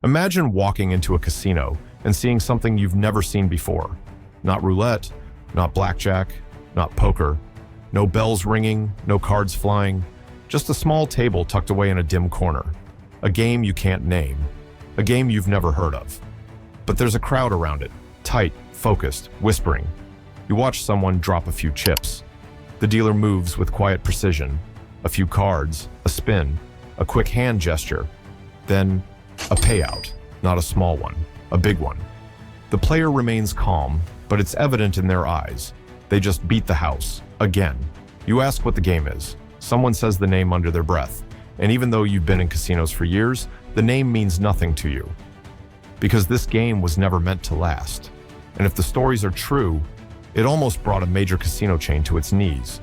Imagine walking into a casino and seeing something you've never seen before. Not roulette, not blackjack, not poker. No bells ringing, no cards flying. Just a small table tucked away in a dim corner. A game you can't name. A game you've never heard of. But there's a crowd around it, tight, focused, whispering. You watch someone drop a few chips. The dealer moves with quiet precision. A few cards, a spin, a quick hand gesture. Then, a payout. Not a small one, a big one. The player remains calm, but it's evident in their eyes. They just beat the house, again. You ask what the game is. Someone says the name under their breath. And even though you've been in casinos for years, the name means nothing to you. Because this game was never meant to last. And if the stories are true, it almost brought a major casino chain to its knees.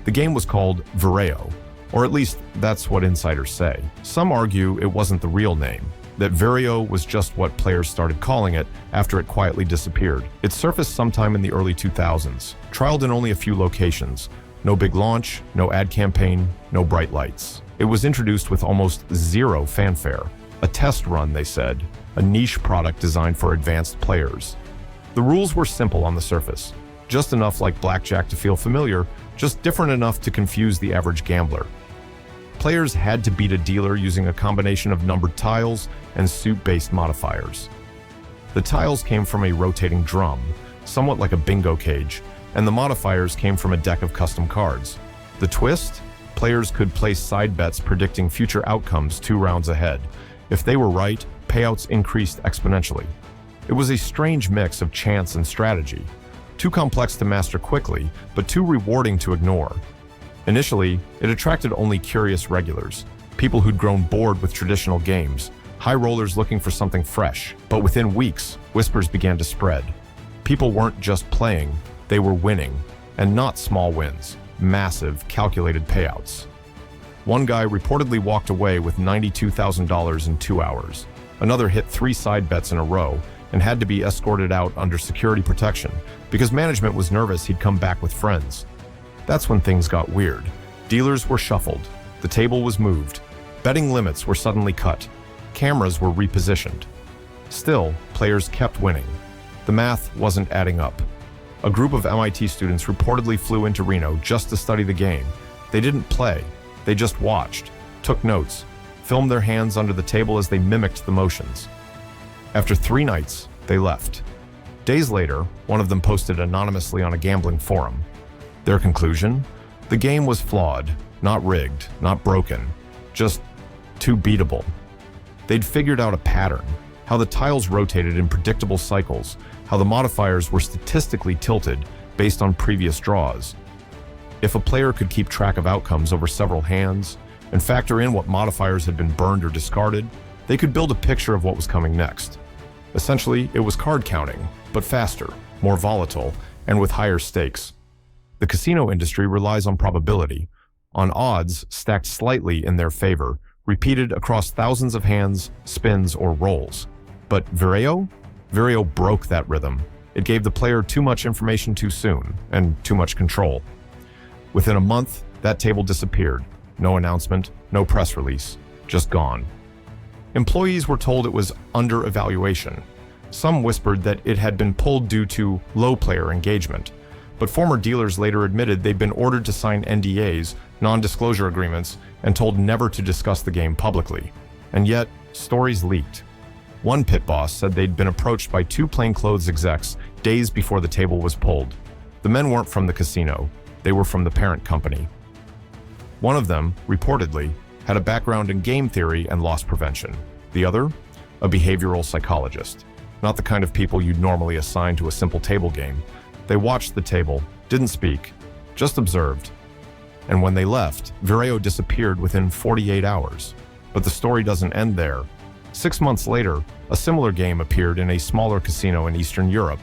The game was called Vireo, or at least that's what insiders say. Some argue it wasn't the real name, that Vireo was just what players started calling it after it quietly disappeared. It surfaced sometime in the early 2000s, trialed in only a few locations. No big launch, no ad campaign, no bright lights. It was introduced with almost zero fanfare. A test run, they said, a niche product designed for advanced players. The rules were simple on the surface, just enough like blackjack to feel familiar, just different enough to confuse the average gambler. Players had to beat a dealer using a combination of numbered tiles and suit-based modifiers. The tiles came from a rotating drum, somewhat like a bingo cage, and the modifiers came from a deck of custom cards. The twist? Players could place side bets predicting future outcomes 2 rounds ahead. If they were right, payouts increased exponentially. It was a strange mix of chance and strategy, too complex to master quickly, but too rewarding to ignore. Initially, it attracted only curious regulars, people who'd grown bored with traditional games, high rollers looking for something fresh. But within weeks, whispers began to spread. People weren't just playing, they were winning, and not small wins, massive, calculated payouts. One guy reportedly walked away with $92,000 in 2 hours. Another hit 3 side bets in a row and had to be escorted out under security protection because management was nervous he'd come back with friends. That's when things got weird. Dealers were shuffled, the table was moved, betting limits were suddenly cut, cameras were repositioned. Still, players kept winning. The math wasn't adding up. A group of MIT students reportedly flew into Reno just to study the game. They didn't play, they just watched, took notes, filmed their hands under the table as they mimicked the motions. After 3 nights, they left. Days later, one of them posted anonymously on a gambling forum. Their conclusion? The game was flawed, not rigged, not broken, just too beatable. They'd figured out a pattern, how the tiles rotated in predictable cycles, how the modifiers were statistically tilted based on previous draws. If a player could keep track of outcomes over several hands and factor in what modifiers had been burned or discarded, they could build a picture of what was coming next. Essentially, it was card counting, but faster, more volatile, and with higher stakes. The casino industry relies on probability, on odds stacked slightly in their favor, repeated across thousands of hands, spins, or rolls. But Vireo? Vireo broke that rhythm. It gave the player too much information too soon, and too much control. Within a month, that table disappeared. No announcement, no press release, just gone. Employees were told it was under evaluation. Some whispered that it had been pulled due to low player engagement. But former dealers later admitted they'd been ordered to sign NDAs, non-disclosure agreements, and told never to discuss the game publicly. And yet, stories leaked. One pit boss said they'd been approached by 2 plainclothes execs days before the table was pulled. The men weren't from the casino, they were from the parent company. One of them, reportedly, had a background in game theory and loss prevention. The other, a behavioral psychologist. Not the kind of people you'd normally assign to a simple table game. They watched the table, didn't speak, just observed. And when they left, Vireo disappeared within 48 hours. But the story doesn't end there. 6 months later, a similar game appeared in a smaller casino in Eastern Europe.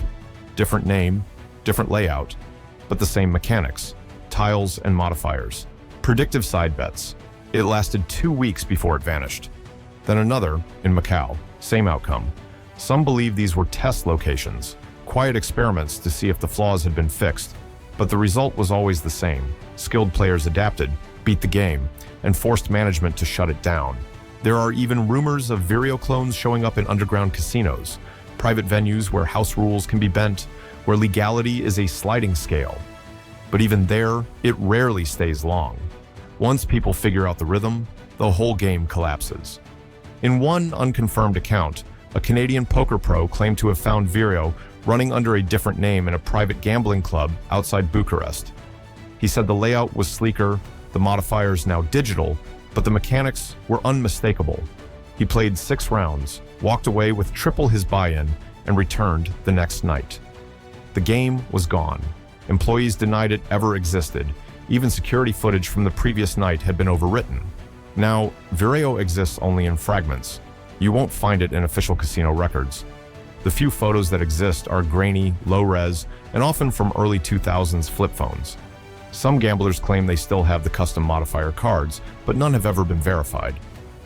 Different name, different layout, but the same mechanics, tiles and modifiers. Predictive side bets. It lasted 2 weeks before it vanished. Then another, in Macau, same outcome. Some believe these were test locations, quiet experiments to see if the flaws had been fixed. But the result was always the same. Skilled players adapted, beat the game, and forced management to shut it down. There are even rumors of Vireo clones showing up in underground casinos, private venues where house rules can be bent, where legality is a sliding scale. But even there, it rarely stays long. Once people figure out the rhythm, the whole game collapses. In one unconfirmed account, a Canadian poker pro claimed to have found Vireo running under a different name in a private gambling club outside Bucharest. He said the layout was sleeker, the modifiers now digital, but the mechanics were unmistakable. He played 6 rounds, walked away with triple his buy-in, and returned the next night. The game was gone. Employees denied it ever existed. Even security footage from the previous night had been overwritten. Now, Vireo exists only in fragments. You won't find it in official casino records. The few photos that exist are grainy, low-res, and often from early 2000s flip phones. Some gamblers claim they still have the custom modifier cards, but none have ever been verified.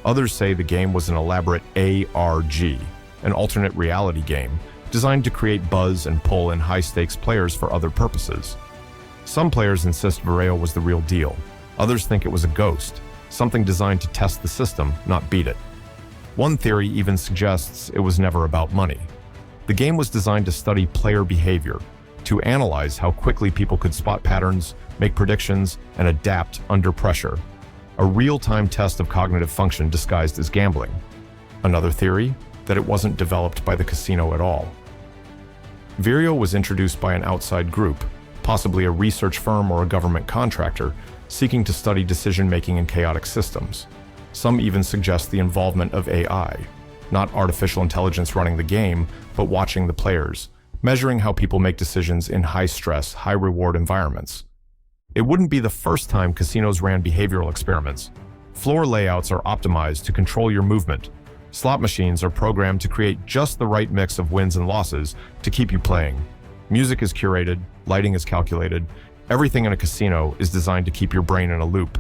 Others say the game was an elaborate ARG, an alternate reality game, designed to create buzz and pull in high-stakes players for other purposes. Some players insist Vireo was the real deal. Others think it was a ghost, something designed to test the system, not beat it. One theory even suggests it was never about money. The game was designed to study player behavior, to analyze how quickly people could spot patterns, make predictions, and adapt under pressure. A real-time test of cognitive function disguised as gambling. Another theory, that it wasn't developed by the casino at all. Vireo was introduced by an outside group, possibly a research firm or a government contractor, seeking to study decision-making in chaotic systems. Some even suggest the involvement of AI, not artificial intelligence running the game, but watching the players, measuring how people make decisions in high-stress, high-reward environments. It wouldn't be the first time casinos ran behavioral experiments. Floor layouts are optimized to control your movement. Slot machines are programmed to create just the right mix of wins and losses to keep you playing. Music is curated, lighting is calculated. Everything in a casino is designed to keep your brain in a loop.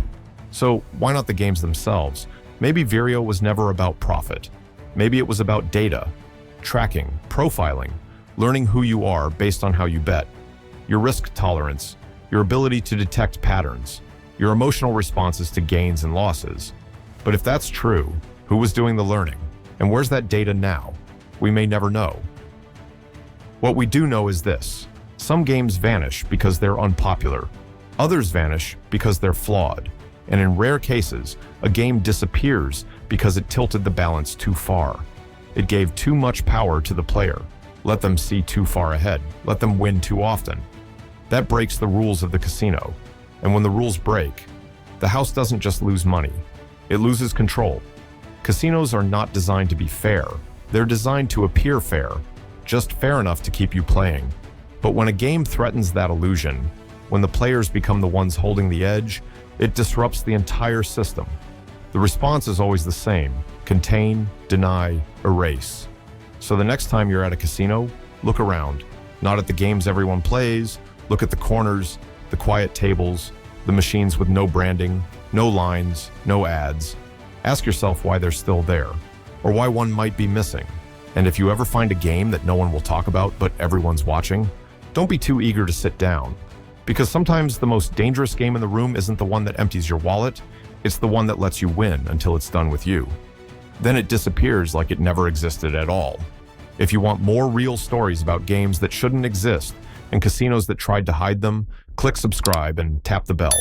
So why not the games themselves? Maybe Vireo was never about profit. Maybe it was about data, tracking, profiling, learning who you are based on how you bet, your risk tolerance, your ability to detect patterns, your emotional responses to gains and losses. But if that's true, who was doing the learning? And where's that data now? We may never know. What we do know is this: some games vanish because they're unpopular. Others vanish because they're flawed. And in rare cases, a game disappears because it tilted the balance too far. It gave too much power to the player, let them see too far ahead, let them win too often. That breaks the rules of the casino. And when the rules break, the house doesn't just lose money, it loses control. Casinos are not designed to be fair. They're designed to appear fair, just fair enough to keep you playing. But when a game threatens that illusion, when the players become the ones holding the edge, it disrupts the entire system. The response is always the same: contain, deny, erase. So the next time you're at a casino, look around. Not at the games everyone plays, look at the corners, the quiet tables, the machines with no branding, no lines, no ads. Ask yourself why they're still there, or why one might be missing. And if you ever find a game that no one will talk about but everyone's watching, don't be too eager to sit down. Because sometimes the most dangerous game in the room isn't the one that empties your wallet, it's the one that lets you win until it's done with you. Then it disappears like it never existed at all. If you want more real stories about games that shouldn't exist and casinos that tried to hide them, click subscribe and tap the bell.